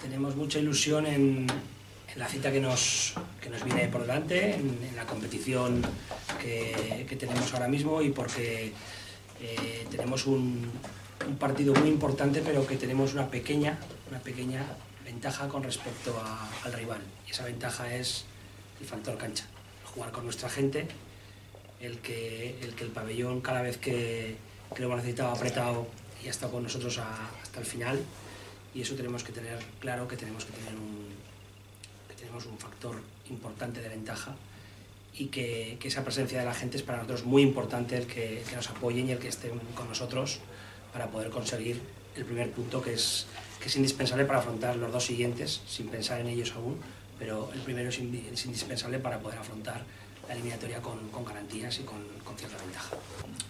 Tenemos mucha ilusión en la cita que nos viene por delante, en la competición que tenemos ahora mismo, y porque tenemos un partido muy importante, pero que tenemos una pequeña ventaja con respecto al rival. Y esa ventaja es el factor cancha, jugar con nuestra gente, el que el pabellón cada vez que lo hemos necesitado ha apretado y ha estado con nosotros hasta el final, y eso tenemos que tener claro, que tenemos un factor importante de ventaja, y que esa presencia de la gente es para nosotros muy importante, el que nos apoyen y el que estén con nosotros para poder conseguir el primer punto, que es indispensable para afrontar los dos siguientes, sin pensar en ellos aún, pero el primero es indispensable para poder afrontar la eliminatoria con garantías y con cierta ventaja.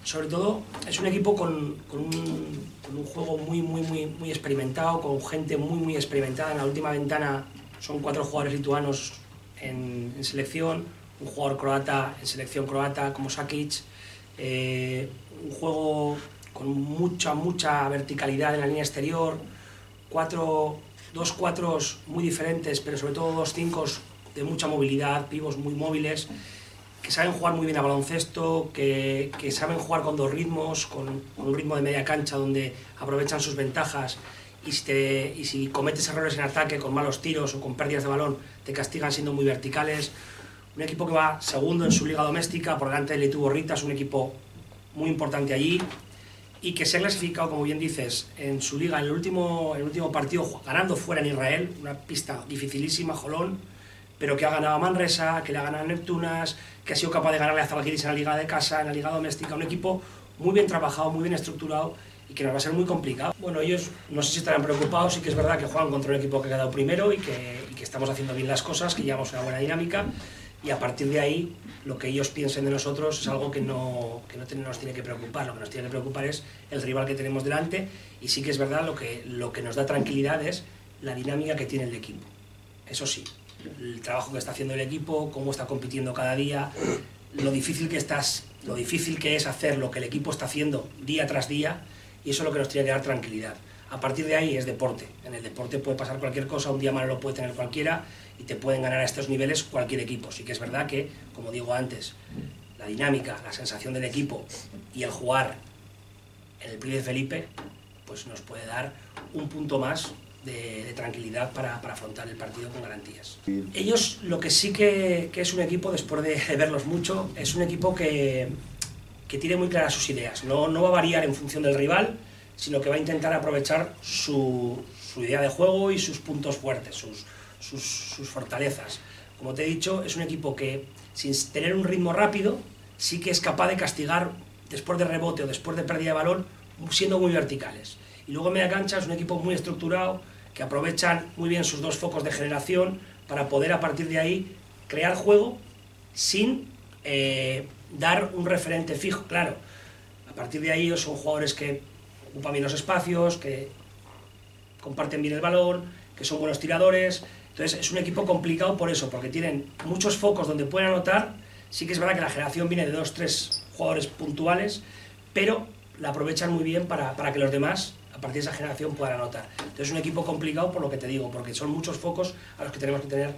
Sobre todo es un equipo con un juego muy experimentado, con gente muy experimentada. En la última ventana son 4 jugadores lituanos en selección, un jugador croata en selección croata como Sakic, un juego con mucha verticalidad en la línea exterior, 2 cuatros muy diferentes, pero sobre todo 2 5 de mucha movilidad, pivos muy móviles, que saben jugar muy bien a baloncesto, que saben jugar con 2 ritmos, con un ritmo de media cancha donde aprovechan sus ventajas, y si cometes errores en ataque con malos tiros o con pérdidas de balón, te castigan siendo muy verticales. Un equipo que va segundo en su liga doméstica, por delante del Lietuvos Rytas, un equipo muy importante allí, y que se ha clasificado, como bien dices, en su liga en el último partido, ganando fuera en Israel, una pista dificilísima, Jolón, pero que ha ganado a Manresa, que le ha ganado a Neptunas, que ha sido capaz de ganarle a Zalgiris en la liga de casa, en la liga doméstica. Un equipo muy bien trabajado, muy bien estructurado, y que nos va a ser muy complicado. Bueno, ellos no sé si estarán preocupados, sí que es verdad que juegan contra un equipo que ha quedado primero y que estamos haciendo bien las cosas, que llevamos una buena dinámica, y a partir de ahí lo que ellos piensen de nosotros es algo que no nos tiene que preocupar. Lo que nos tiene que preocupar es el rival que tenemos delante, y sí que es verdad lo que nos da tranquilidad es la dinámica que tiene el equipo. Eso sí, el trabajo que está haciendo el equipo, cómo está compitiendo cada día, lo difícil que es hacer lo que el equipo está haciendo día tras día, y eso es lo que nos tiene que dar tranquilidad. A partir de ahí es deporte. En el deporte puede pasar cualquier cosa, un día malo lo puede tener cualquiera, y te pueden ganar a estos niveles cualquier equipo. Sí que es verdad que, como digo antes, la dinámica, la sensación del equipo y el jugar en el Príncipe Felipe, pues nos puede dar un punto más de tranquilidad para afrontar el partido con garantías. Ellos, lo que sí que es un equipo, después de verlos mucho, es un equipo que tiene muy claras sus ideas. No va a variar en función del rival, sino que va a intentar aprovechar su idea de juego y sus puntos fuertes, sus fortalezas. Como te he dicho, es un equipo que, sin tener un ritmo rápido, sí que es capaz de castigar después de rebote o después de pérdida de balón, siendo muy verticales. Y luego en media cancha es un equipo muy estructurado, que aprovechan muy bien sus 2 focos de generación para poder, a partir de ahí, crear juego sin dar un referente fijo. Claro, a partir de ahí son jugadores que ocupan bien los espacios, que comparten bien el balón, que son buenos tiradores. Entonces es un equipo complicado por eso, porque tienen muchos focos donde pueden anotar. Sí que es verdad que la generación viene de 2 o 3 jugadores puntuales, pero la aprovechan muy bien para que los demás, a partir de esa generación, puedan anotar. Entonces es un equipo complicado por lo que te digo, porque son muchos focos a los que tenemos que tener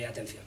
atención.